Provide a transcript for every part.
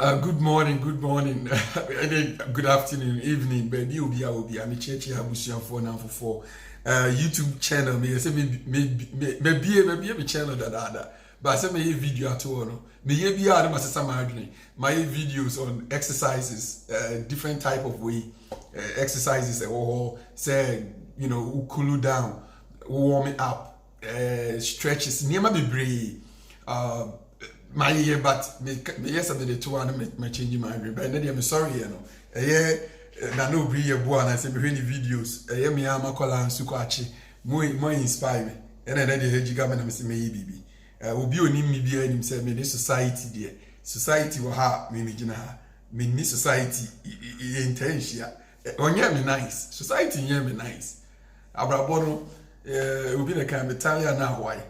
Good morning, good afternoon, evening. Baby, Obi, I'm a church here, Abusian for now for YouTube channel. Me say maybe a channel that. But I say me video at all. No, me be a ma sesa my videos on exercises, different type of way exercises. Or say cool down, warm it up, stretches. Niema be brave. My year, but me yesterday the two and me changing my dream. But then I'm sorry, na no bri ye boa na say me hwe videos. Me am akola nsuko achi. Mo inspire me. And then the hejiga me na me say me bibi. Obi onim mi bia nim say me the society there. Society wo ha me gina ha. Me ni society intention. Onye me nice. Society nye me nice. Abrabo no obi na kan Italian na Hawaii.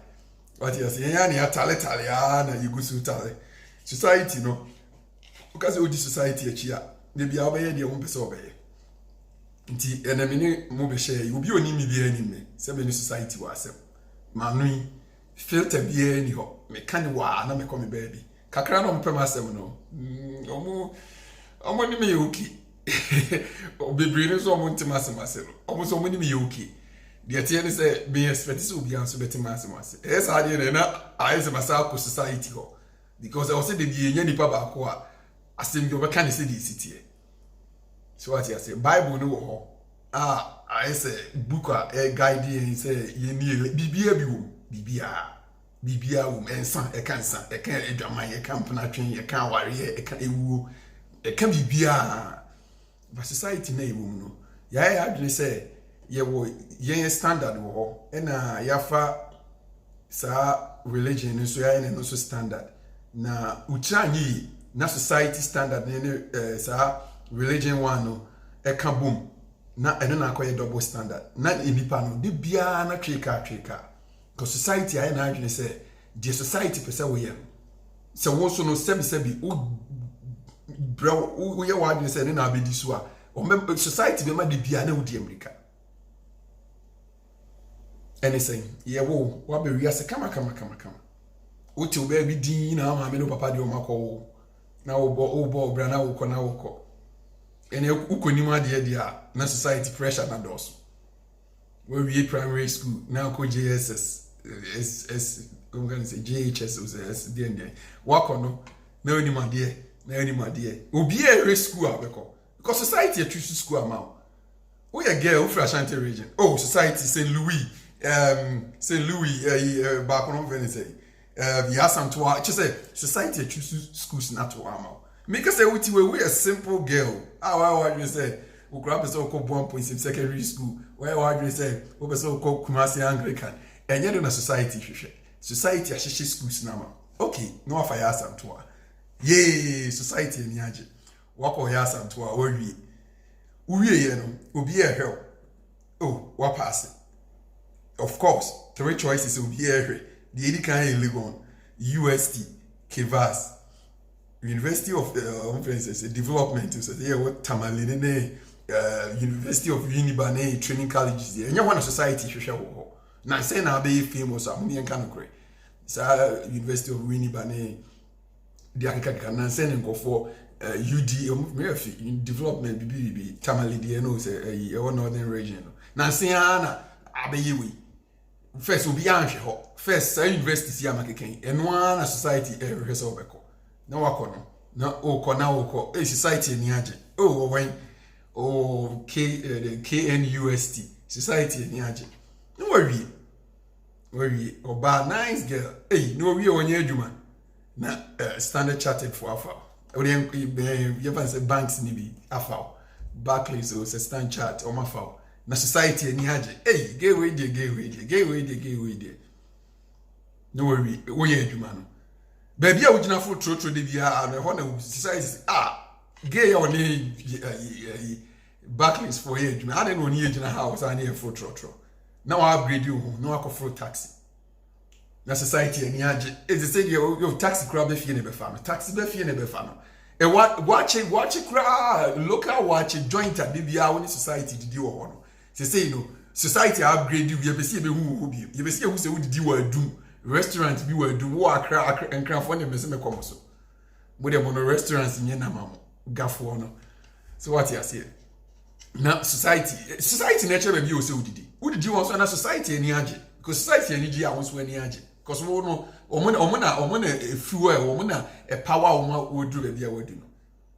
What you say? Yani ya tale na you go so tale. Society no. Because we society achia. They be obey dey won pese obey. Nti enemi ni mo be share. Obi oni mi bi ani me. Se be ni society wa asem. Manu filter bi ani ho. Me kan wa na me come baby. Kakra no mpem asem no. Omo ni me yoki. Obebiri no so omo ntima asem asem. Omo so omo ni me yoki. The attorney say be expect to be answer better mass. Yes, I did I say myself society ho. Because I was say the be nipa ba ko a asem you can say this city. So what you say Bible no ho. I say book a guide and say ye ni bibia bi wo bibia wo ensan e kan san e kan edwaman e kan panatwen e kan ware e kan ewuo e kan bibia but society na ewo mu no ya adwene say yen standard wo na yafa sa religion so ya no so standard na uchanyi na society standard ne sa religion one no e ka boom na eno na akoye double standard na enipa no de bia na tweka because society aye na adwene say the society pese wo ye se wo so no sebi bro wo ye wa adwene say ne na abedi so a o society be ma de bia na wo di America anything wo wa be wi ase kama uti wo be bi din na ma me no papa de o makọ na wo bo bra na wo kọ ene ukonim ade dia na society pressure na dos we primary school na ko JSS I'm going to say JHS or S then wako no na onim ade obi e school abeko because society a choose school amount we a girl from Ashanti region society St. Louis back on Venice some to just say society choose schools not to amount make us say we a simple girl how you say we grab us all 1.6 secondary school where you say we be so called Kumasi Anglican and yet in a society society a schools now okay no afaya some to society ni age wako ya some to we ye no obi e hwe what pass of course three choices obi e hwe the edi kan Legon UST Kivas University of Development so what Tamale University of Unibane training colleges there and one society hwe wo na say na be famous am me kan kore sa University of Unibane the akeka na say nko for UD in development BBB Tamale there no say northern region na say na abeyewi first obi anhwe ho first university si amakeken eno na society ehwe so beko na wako no na okọ society ni age when KNUST society ni age no worry oba nice girl no we onye adwuma na Standard Chartered for afa we you say banks ni bi afa Barclays so Standard Chartered o mafa na society ni age get we dey no worry onye adwuma no baby a wugina for true de bia na ho na society gay on Barclays for age me ade no ni agina house ani for true na wa upgrade you no akofro taxi na society ani age is say your taxi crowd be fie ne be fa no taxi be fie ne be fa no e watch crowd local watch joint a bia woni society didi wo ho no say society upgrade you be see be hu bi you be see hu say wo didi wo adum restaurant bi wo adum wo akra enkranfo ne me se me komo so But the mono restaurants in Yenamam, Gafuano. So what you say? Now, society nature may be also did. Who did you want to society any agent? Because society any G, I was when any agent. Because we know, omona, a fuel, omona, a power, would do the way do.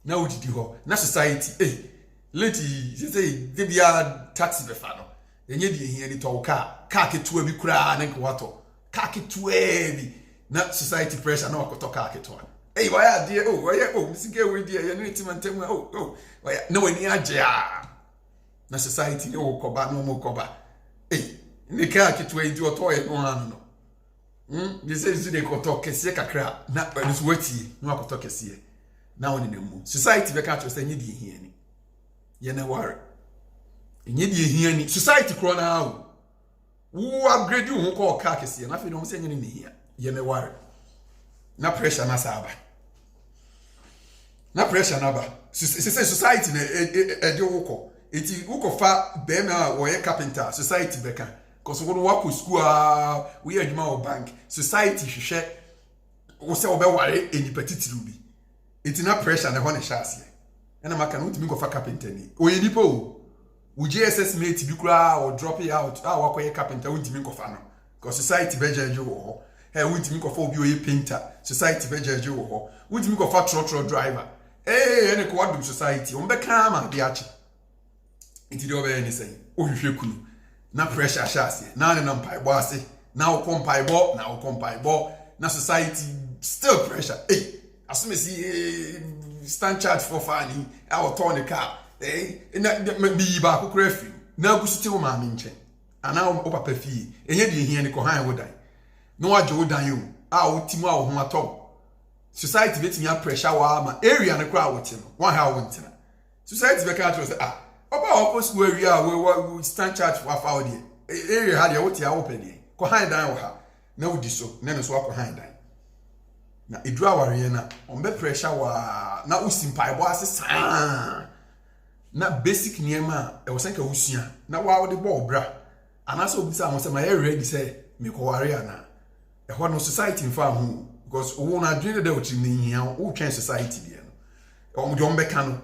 Now, what did you ho? Now, society, lady, you say, they be a taxi befano. And yet, you hear it all car to a big crown and water. Kaki to heavy. Not society pressure, no, I could talk kaki to one. Hey, why are dear? Oh, why are Missy Gay with dear? You need to maintain. Why, no, any idea. Na society no koba no mo koba ne ka kitwe ndi otoye no ano no they say they go talk kese kakra na nso wati no akoto kese na woni nemu society be ka cho say nyedi hia ni ye na ware nyedi hia ni society kro na awo wo upgrade wo ko ka kese na fe no say nyedi ni hia ye na ware na pressure na saba na pressure na ba society na e wo ko iti ukofa bema woye carpenter society beka cause wo work school we adwuma wo bank society hwehwe wo se wo be ware enipa titiru bi iti na pressure na ho ne hyase ena maka no ntimi kofa carpenter ni oye nipa o wo GSS mate bi kura or drop it out wakoye carpenter wo ntimi kofa no cause society be jeje wo ho wo ntimi kofa obi oye painter society be jeje wo ho wo ntimi kofa trotro driver ene ko wadum society o mbeka ma bi achi Iti di obe ni say ohwehwe kunu na pressure hyase na ne nampai bo ase na wo kompai bo na wo kompai bo na society still pressure asumesi stand charge for fani our turn car na bi ba kokora fi na gusuti wo ma me nche ana wo papa fi enye di hia ni ko han wo dan no waje wo dan yo wo timu a wo ho atom society betimi a pressure wa ma area ne kra wo ti no one how wo ntina society be ka to say Oba opo school area we stand charge for our day. Area had ya what ya open there. Ko hand down ha. Na udi so, na no so ko hand down. Na edura ware na on be pressure wa na usimpai bo asesa. Na basic niema e wo senka usua. Na wa wo de bo bra. Anase obisa mo se ma ready say me ko ware ana. E ho no society mfa ho because wo na dream de wo ni hia wo twen society there no. O mo be kan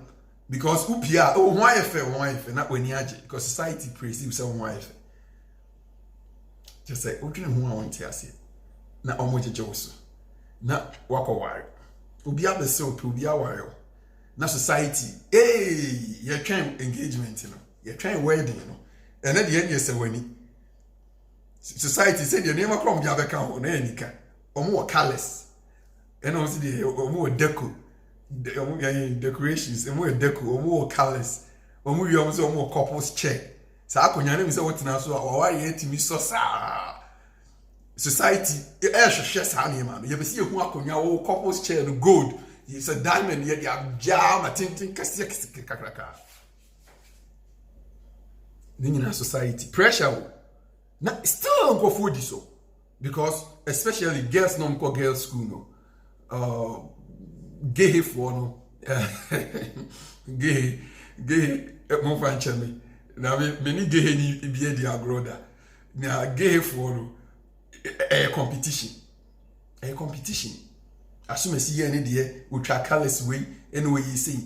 because upia why if not when yaje because society perceives so why if just say odwene ho a wonte ase na omojeje woso na wako ware obi abese obi aware na society ye twen engagement no ye twen wedding no ene de ye se wani society say de nema krom bia beka ho na enika omo wo careless ene o si de omo wo deco decorations and we're deco or more colors or we almost more couples check. So I can say what now so why yet me so society shares honey man. You see who are couples chair gold. It's a diamond yet you have jam a tinting kakraka. Then in society pressure now still go for this so because especially girls no go girls school no gay for no gay mo fanche me na me ni gay ni bia di agroda na gay for no competition assume see here ni de we try colors we anyway you see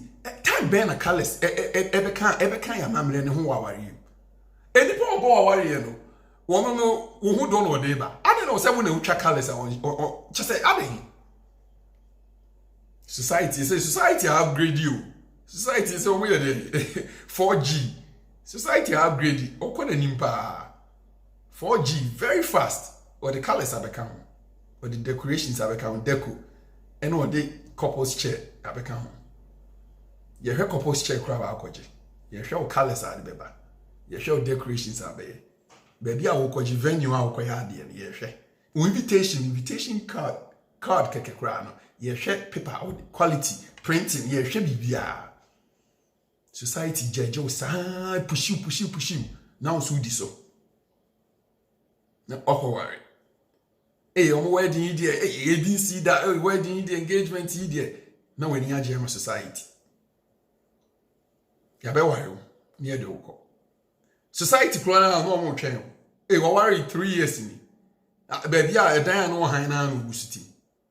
time ben na colors ebe kan ya mamre ne ho waware you eni po bo waware no wono no wo hu do no de ba ade no se wo na try colors on just say ade Society upgrade you. Society is over there. 4G. Society upgrade you. Okona nimpa. 4G very fast. Or the colors have become. Or the decorations have become deco. And or the couples chair have become. You hear couples chair crab alcohol. You show colors are the beba. You show decorations are there. Baby I will call you venue I will call you share. Invitation card keke crano. Ye share paper quality printing ye share bibia society jeje sa push you now so di so na worry on wedding there didn't see that wedding the engagement there now when you jam society ya be worry near the uko society plan na no mo twen we worry 3 years ni baby a dan no han na no gusti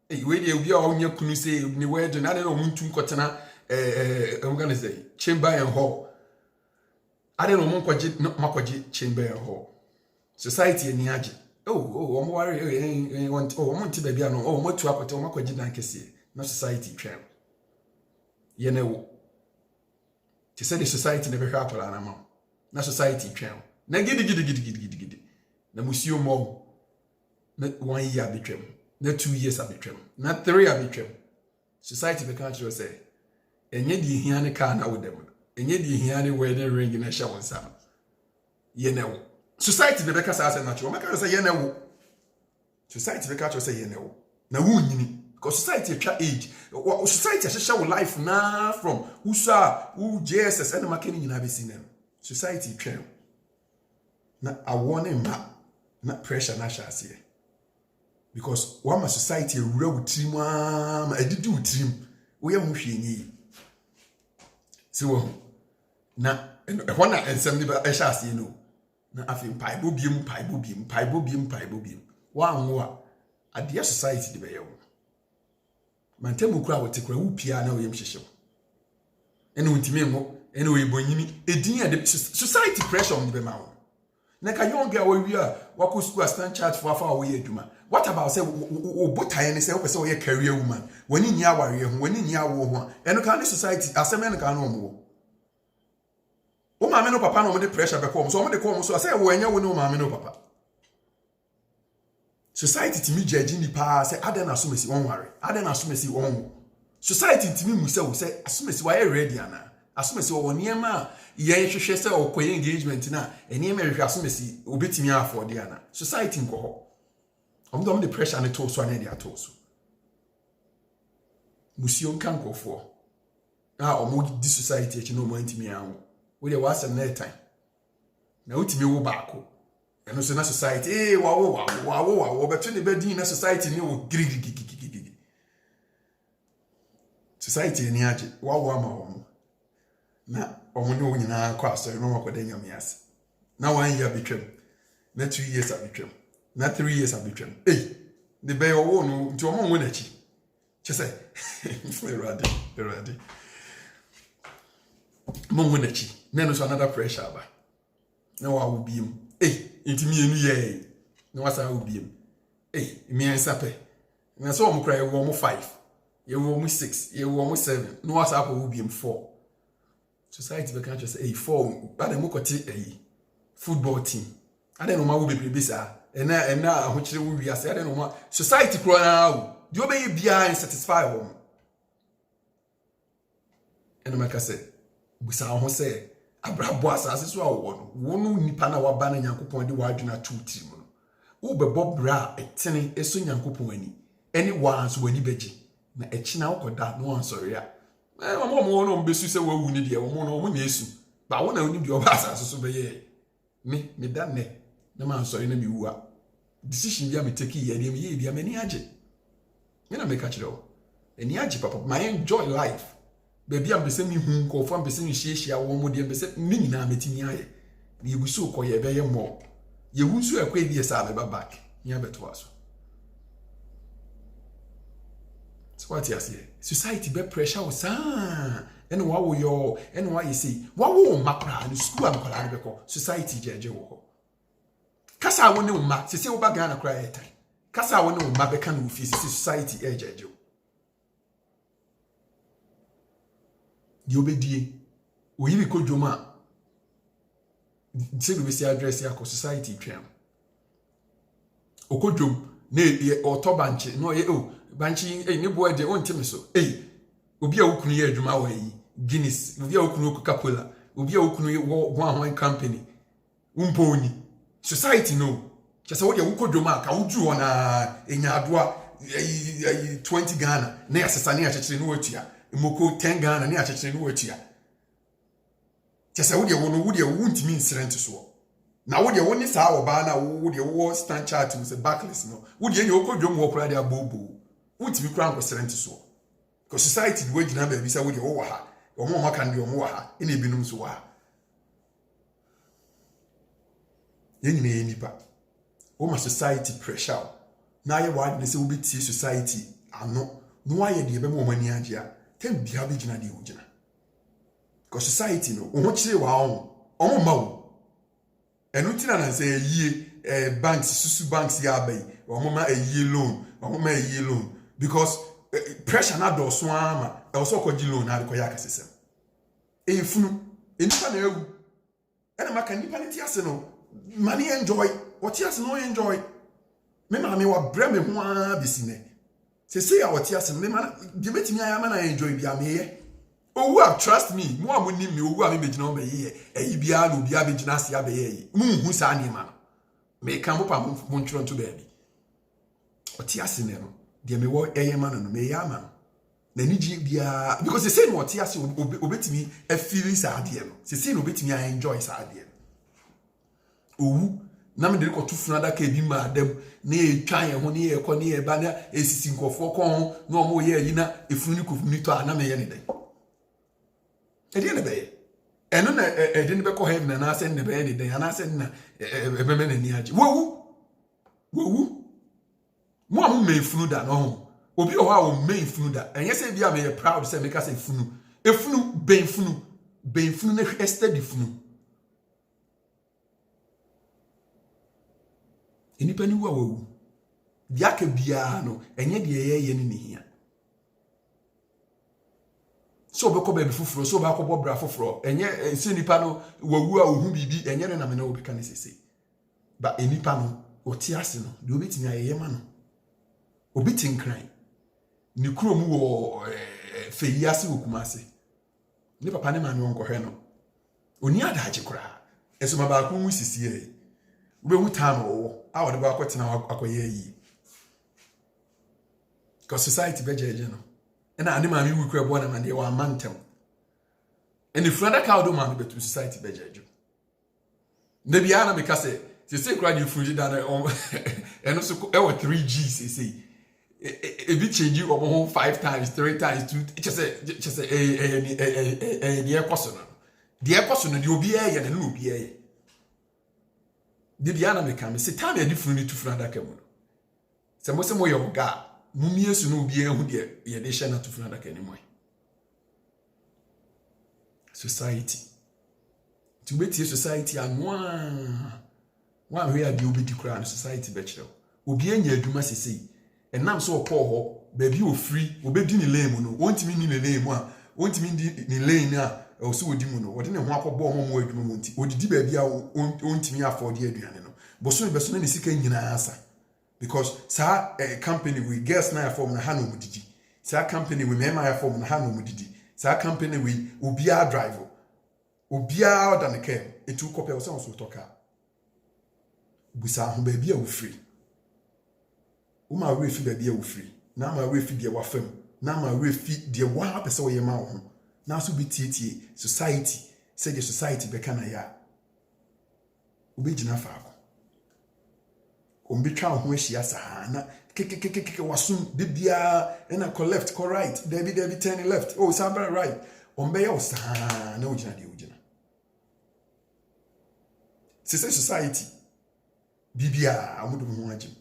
we dey obi a onye kunu say ni wedding na dey no muntu nkotena I'm gonna say chamber and hall. I don't know makwaji chamber and hall. Society ni age. Oh, I'm worry want to baby no. Oh, mo to akoto makwaji dan kese. Na society twem. Ye na wo. Ti say the society never hwa akola na ma. Na society twem. Na gidi. Na musio mo. Na 1 year betwem. Na 2 years abetwem. Na 3 abetwem. Society be kan tell say enye di hia ne car na wo dem. Enye di hia ne wedding ring na hya won sa. Ye na wo. Society be ka say na cho. Make say ye na wo. Society be ka tell say ye na wo. Na wo nyini. Because society atwa age. Society ahye wo life na from usa, JSS and makeni nyina be sin. Society twem. Na awone ma na pressure na sha ase. Because one ma society ewura wutrim ma edidi wutrim wo ye muhwe nyi. Si wo na ehwa na ensem ni ba sha ase no. Na afi paibo biem. Wa anwo a ade society de be ye wo. Mantemu kura wote kura wo pia na wo yem hyehyew. Ene wontimi ngo, ene wo ebonyimi, edin ya de society pressure on be ma wo. Na ka young girl we wako school stand charge for afa wo ye adwuma. What about say o botaye ne say wo pese wo ye career woman. Wani nya aware ho, wani nya wo ho. Eno ka ne society asem ne ka no mo. O ma me no papa no mo de pressure be ko so mo de ko mo so say wo anya wo ne o ma me no papa. Society timi judge ni pa say adan asumesi won ware. Adan asumesi won. Society timi mu say wo say asumesi wa ye ready ana. Asumesi wo niema ye hwehwe say okoye engagement na eniema hwehwe asumesi obetimi afford ana. Society nko ho. Om the pressure ne to so na dia to so. Musio nka nkofo. Omo di society echi no mo ntimi anwo. We dey was na time. Na utimi wo baako. Eno so na society wa beto ne bedi na society ni wo gigi. Society ni age wa ama wo. Na omo ne wo nyina kwa so no makoda nyame ase. Na 1 year betwem. Na 2 years abetwem. Na 3 years abetwem. The bay owo no nti omo nwo na chi. Che say erade. Mo nwo na chi. Na no so another pressure aba. Na wa wo biem. Inti mi enu ye. Na wasa wo biem. Mi ensape. Na so omo kra ye wo mo 5. Ye wo mo 6, ye wo mo 7. Na wasa ko wo biem 4. Society be kan just say 4 ba dem ko ti football team. Ade no ma wo bebre bisa. Ena ahokyere wo wiase ade no ma society kro na wo. Di obeye bia insatisfy wo. Ena maka say bisa ho say abrabo asase so awo no wo no nipa na waba na Nyankopon de wadwena tuti mu no. Wo bebo bra etene eso Nyankopon ani. Eni wanso wani beji na echi na wokoda no ansori a. Mo no mbesu se wawu ni de mo no mo na esu. Ba wo na oni de oba asase so be ye. Me da ne na man sorry na me wu a. Decision bia me take ye dem ye bia me ni age. Me na me ka kire wo. Eni age papa, my enjoy life. Baby am bese mi hu ko fam bese mi hie wo mo de bese ni nyina metimi aye. Na yebusu ko ye be ye mo. Ye hunsu akwa bi esa be back. Nya beto aso. So what you say? Society be pressure wo sa. Ene wa wo yo, ene wa yesi. Wa wo makra ni school am kola be ko. Society jeje wo ho. Kasa wo ne umma, sese wo ba Ghana kra ye tai. Kasa wo ne umma be kan wo fi sese society jeje wo. Di obedie. O yibi ko dwoma. Se be si address ya ko society twam. Okodwom na otobanche no ye banchi ne boy de on timi so obi a wukunu ye adwuma wa yi Guinness obi a wukunu Coca-Cola obi a wukunu wo ahwan company umponi society no chese wo de wukodwoma ka wudu ona enyadoa 20 Ghana na yasesa ne achechire no watua moko 10 Ghana ne achechire no watua chese wo de wuntimi nsrent so na wo de wo ni saa oba na wo de wo stand chart with a backlist no wo de enyo okodwom wo kura de abobo untimi kura nkosrent so because society the way gina ba bi sa wo de wo ha omo maka ndi omo ha ina ebinum so ha yenyine nipa o ma society pressure na ye wa de se wo bi tie society ano no why de be mo mani agye tem bia be gina de ugina because society no o ho kire wa o ma wo enu tina na say yie banks susu banks ya bai o mo ma yie loan o mo ma yie loan because pressure na do so ama e so ko gi loan na ko ya kasesem funu enipa na ewu ena maka nipa ne ti ase no money enjoy what ase no enjoy me ma me wa bre me ho a bisine se ya what ase me ma de betimi aya ma na enjoy bia me ye owu a trust me mo a mo ni me owu a me begina o be ye eyi bia no bia begina ase ya be ye mu hu sa ni ma no me kan mo pa mo ntworo nto ba bi what ase ne no de me wo eye ma no me ya ma no na ni ji bia because they say no what ase obetimi e feel sa ade no say no obetimi I enjoy sa ade owu na me de ko tufuna da ka bi ma adam na e twan ye ho na ye ko na ye ba na esisi nkofo ko ho na omo ye yi na efunu ni kofunu ni to ana me ye ne den e de ne be ye eno na e de ne be ko heaven na ase ne be ye ne den ana ase na e be me na ni age wowu mo am me efunu da no ho obi o ha o me efunu da enye se bia me ye proud se me ka se efunu ben funu na steady funu enipa ni wo awu diaka bia no enye de ye ni hia so be ko be fufuro so ba ko bobra fufuro enye se nipa no wawu a ohu bibi enye na me na obi kan sese ba enipa no oti ase no de obi timi ayeye ma no obi tinkran ni kuro mu wo feyi ase okumase ni papa ne ma me wonko hwe no oni adaje kura eso ma ba ko mu sisie we hu time wo a wo de ba kwetena akoye yi because society bejeje no na ade ma me wi kura bo na ma de wa mantem and if rather ka do ma me betu society bejeje na bia na me ka se kura di fuji da na eno so e wo 3G say e bi change you omo 5 times 3 times 2 just say the ekoso no the obi e ye na no obi e de bia na me ka me se time e di funu ni tufuna da ka mu no se mo se mo yo ga mu miesu no obi e hu de ye de hye na tufuna da ka ni mo society to betie society anwa wa hwe ya de obi di kura na society be kire obi anya adwuma sesei enam so okọ ho ba bi ofri obedi ni lane mu no wontimi ni le lane mu a wontimi ni lane a o so odi mu no wode ne ho akọbọ ọmọ adwuma mu nti odidi ba bi a wontimi afford aduane no boso be so na ni sika nyina asa because sa company we guess na form na hanu mudidi sa company we mema form na hanu mudidi sa company we obia drive obia order ne kem etu kope o so toka busa ho ba bi a ofri uma refi ba bia wo free na ma refi de wa fam na ma refi de wa pese wo ye ma wo ho na so bi tietie society say the society be kana ya obegina faako ombi twa ho ahia sa na kekekekeke wasum de bia na ko left ko right there be turn left oh somebody right ombe ya sa na ogina de ogina society bibia amudu ho agim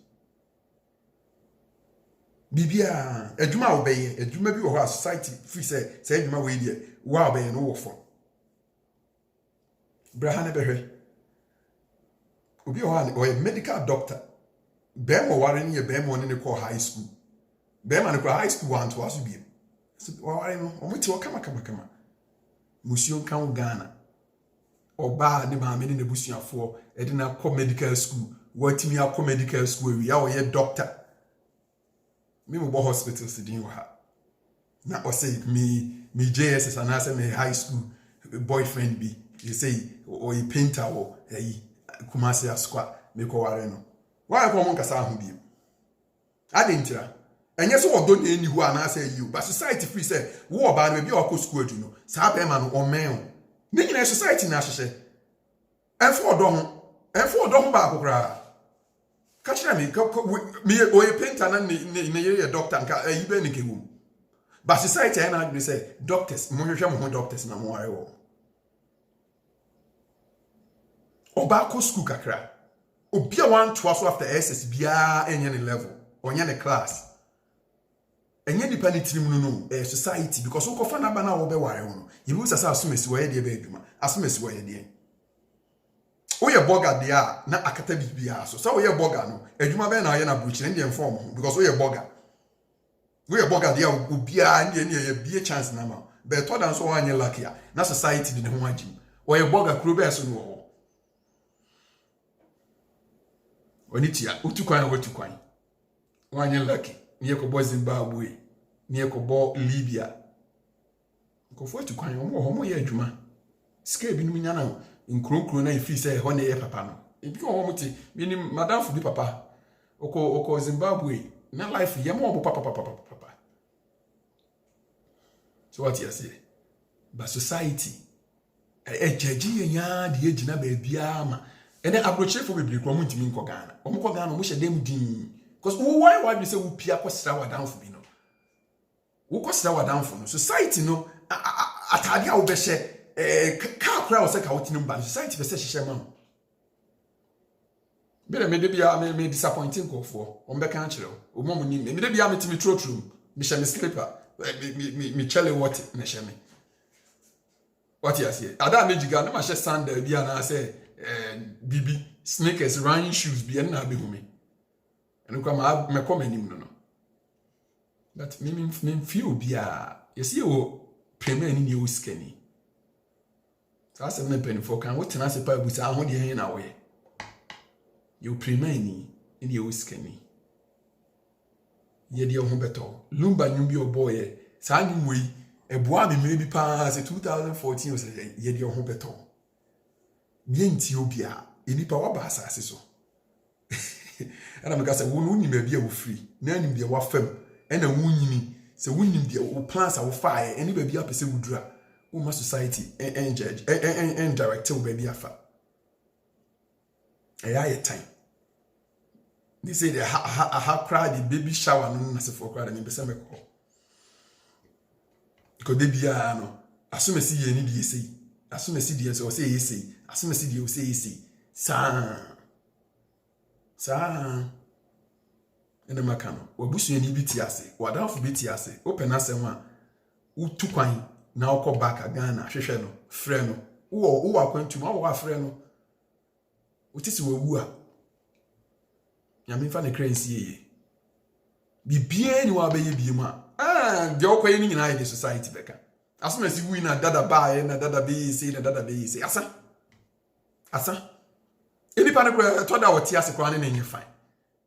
bibia adwuma obeye adwuma bi wo ho society free say adwuma we die wa obeye no wo fo brahane behwe obi ho an o medical doctor be mo ware ne be mo ne ko high school be ma ne ko high school wan to aso bi so ware no o muti o kama musio kan Ghana oba ne ma me ne busuafo e de na ko medical school watimi akọ medical school wi ya o ye doctor me mo hospital sidin wa ha na o say me JSS and I say me high school boyfriend be you say o e painter o yi Kumasi askwa me ko ware no wa ko mo nkasa ho bi adentira enye so odo na eni hu ana say you but society free say wo oba na be o school adu no sa be ma no o men ni nyina society na hyehye enfo odo ho ba akokra kachira me o e painter na ne ye doctor nka yi be ni kewu but society na agree say doctors mo hwehwe mo doctors na mo ware wo oba ko school kakra obi a wan to aso after SS bia enye ne level onye ne class enye nipa ni tirim no society because wo kofa na ba na wo be ware ho no yibu sasa asomesi wo ye de be adwuma asomesi wo ye de wo ye burger de a na akata bibia so wo ye burger no adwuma be na ye na bruchi ne inform ho because wo ye burger de a obia ne ye bie chance na ma be to dan so wo anye lucky a na society de ne ho agim wo ye burger kuro be so no wo oni tia utukwan wotukwan wo anye lucky ni ekobo Zimbabwe ni ekobo Libya nkofo tukwan omo ye adwuma sika bi num nya na nkronkron na ifi say ho na ye papa no ebi omo ti mini madam fu bi papa oko Zimbabwe na life ye mo papa so what you say but society ejeji ye nya de agina ba bia ma ene abrochefo bebiri kro mo ntimi nko Ghana omo ko Ghana mo hye dem din because why be say wo pia kwasira wadanfo bi no wo kwasira wadanfo no society no atade a wo be hye ka kra wo se ka wo tinum ba society be se hye ma no me de bia me disappointing ko fo o mbe kan kire o mo ni me de bia me timi trotrum me hye me slipper me chele what na hye me what you say ada me jiga na ma hye sandal bia na say bibi sneakers running shoes bia na be hu me eno kwa ma me come anim no but me feel bia yesi wo premier ni o skani sa se me pen for kan wotena se pa busa ho de hen na wo ye yo premier ni o skani ye de ho beto lumba nyum bi oboye sa nyum we eboa me me bi pa se 2014 o se ye de ho beto bienti obia enipa wa ba asase so ana meka se wonu nyim bia wo free na nyim bia wa fam ena wunyini se wunyim bia wo plans a wo faaye eni ba bia pese wudura wo ma society en judge en direct wo ba bia fa ye time they say the ha cry the baby shower no na se for cry me pese me ko de bia no asomesi ye ni die sei asomesi die so say ye sei asomesi die o say ye sei sa ene makano wabusua ni biti ase wadanfo biti ase open asem a utukwan na okọ back Ghana hwehwe no frɛ no wo akwantum wo afrɛ no utisi wawu a nyame fa ne kransi ye bibie ni wa beye bie ma de okoye ni nyina ye society beka asomasi wi na dada baaye na dada be say na dada be say asa eni pa ne ko to da woti ase kwa ne ne nyefa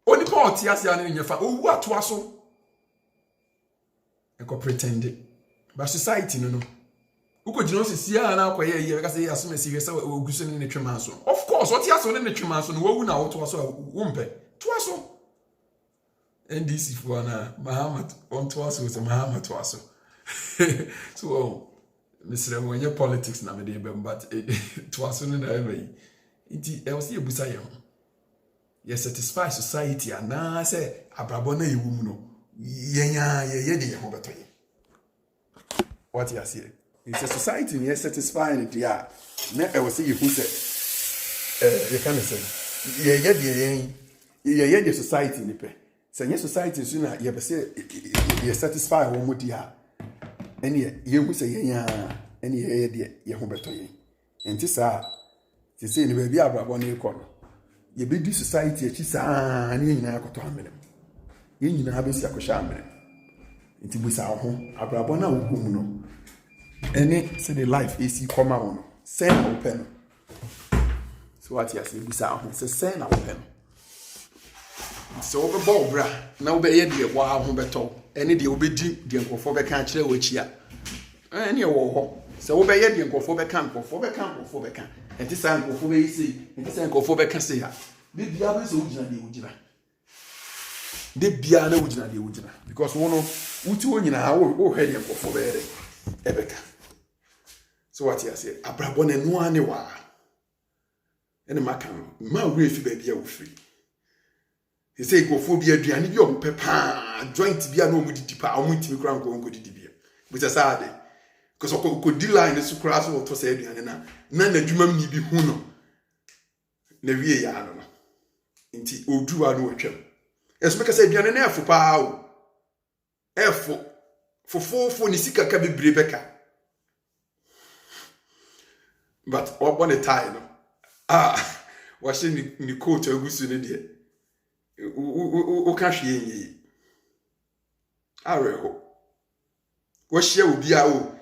oni pa woti ase ane ne nyefa owu ato aso e ko pretend ba society no uko jino sisi ya na akoye ye ka say asomasi we say oguso ne twema so of course woti ase ne twema so no wawu na woto aso wo mpe to aso NDC for na Mahamat on to aso so Mahamat to aso so Mr. Mwenye politics na me dey but to aso ne na ever iti e wose ebusa ye ho ye satisfy society ana say abrabo na yewu mu no yenya ye de ye ho beto ye what you say it's a society ye satisfy it ya na e wose ye hu say you can say ye de society ni pe say ye society so na ye be say ye satisfy wo mu dia ene ye hu say yenya ene ye de ye ho beto ye enti sa ti say ni baby abrabo na iko no ye be di society achi saa ne nyina akoto amene ye nyina abesi akosha amene nti busa ho abrabo na wo gum no ene say the life is come out no say na open so what you say busa ho say na open so we bo bra na wo be ye de wa ho beto ene de wo be di de nkofo be kan kire wo chia ene wo ho so wo be ye de nkofo be kan enti san nkofo be yisi enti san nkofo be ka se ya de bia be so ugina de bia na ugina because wono uti onyina wo hwe de nkofo be re ebeka so what you say abrabo na no ane wa ene maka ma we fi ba bia wo free he say nkofo bia aduane bi o pepa joint bia na o mu didi pa o mu ntimi kra nko didi bia buta saade because ko di line so kra so to say aduane na adwumam ni bi hu no na wie ya no nti oduwa no otwam eso meka say aduane na afu pa o fofofo ni sika ka bebre beka. But upon a tie no. Washing ni coat agusu ne de. O ka hwe yin. Areho. Wo hye obi a o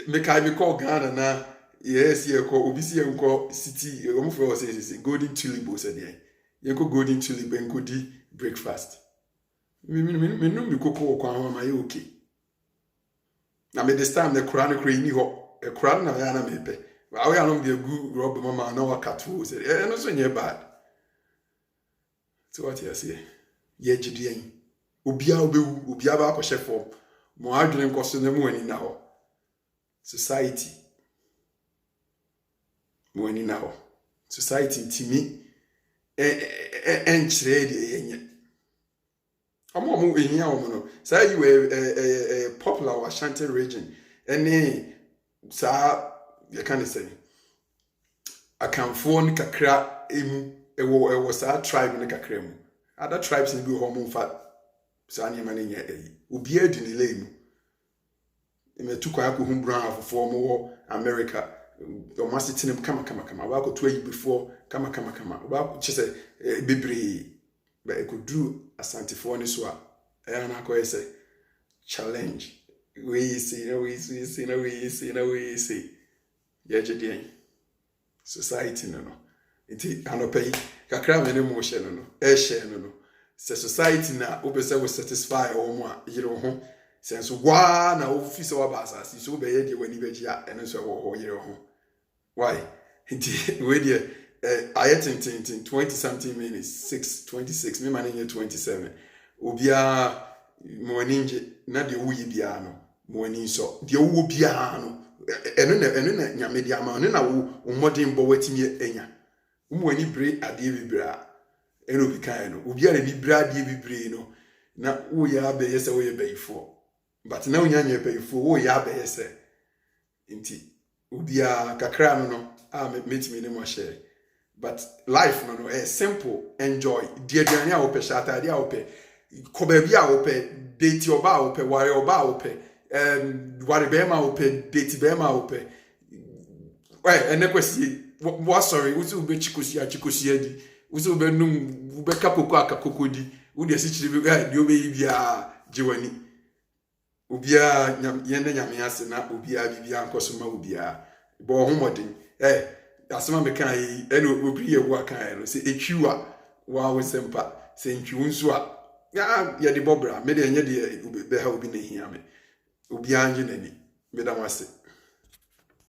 make I be call Ghana na yes ye call obi si enko city o mo for say golden tulip o say dey. Ye ko golden tulip enko di breakfast. Me no me koko kwa ho ma ye okay. Na me this time the Quran kra ni ho. E Quran na ya na me pe. Wa we along the good rob mama na wa katu say e no so nye bad. So what you say? Ye gidean. Obia obewu, obia ba akɔhye form. Mo adwene nkoso na mu ani na ho. Society. Mo ani na ho. Society ntimi enkyere de yenye. Omo ehia omo no. Say you a popular Ashanti region. Any sa you can say akamfo ni kakra emu ewo sa tribe ni kakra mu. Other tribes ni bi ho mo fa sa ni mane nya obi adi ni lemu. Me tu kwa ko hu brown afofo mo wo America o ma sitinem kama ba ko to ayi before kama ba ko chese bebre ba e ko dru asantifo ni so a e na ko yese challenge we see ya jedi society no iti anopai kakra me ne mo hye no e hye no se society na obese we satisfy o mo a yire ho sense wa na office wa basa si so be ye de wani beji a eno so wo ho yire ho why iti we de ayet 20 something minutes 6:26 me man 27 obia mo ninje na de wo yi bia no mo ani so de wo bia no eno na nyame de ama no na wo modern bo watimi enya mo ani bre ade bibra eno bi kan no obia na ni bre ade bibre no na wo ya be yese wo ye bayifo but na unyanye bayifo wo ya be yese nti obia kakra no metimi ne mo share but life no simple enjoy de aduane a wo pe shata ade a wo pe ko ba bi a wo pe date oba wo pe ware oba wo pe ware be ma wo pe date be ma wo pe ene kwesi wo sorry usu be chikosia di usu be num be kapoko akakoko di wo de sichire be di obe yi bia jiwani obia yende nyame ase na obia bibia nkoso ma obia bo ho modin asema me kan yi ene obi ye wo kan no se etwiwa wa wo sempa se ntwi nso a ya de bobra me de enye de be ha obi na hia me obia anje nani me da wase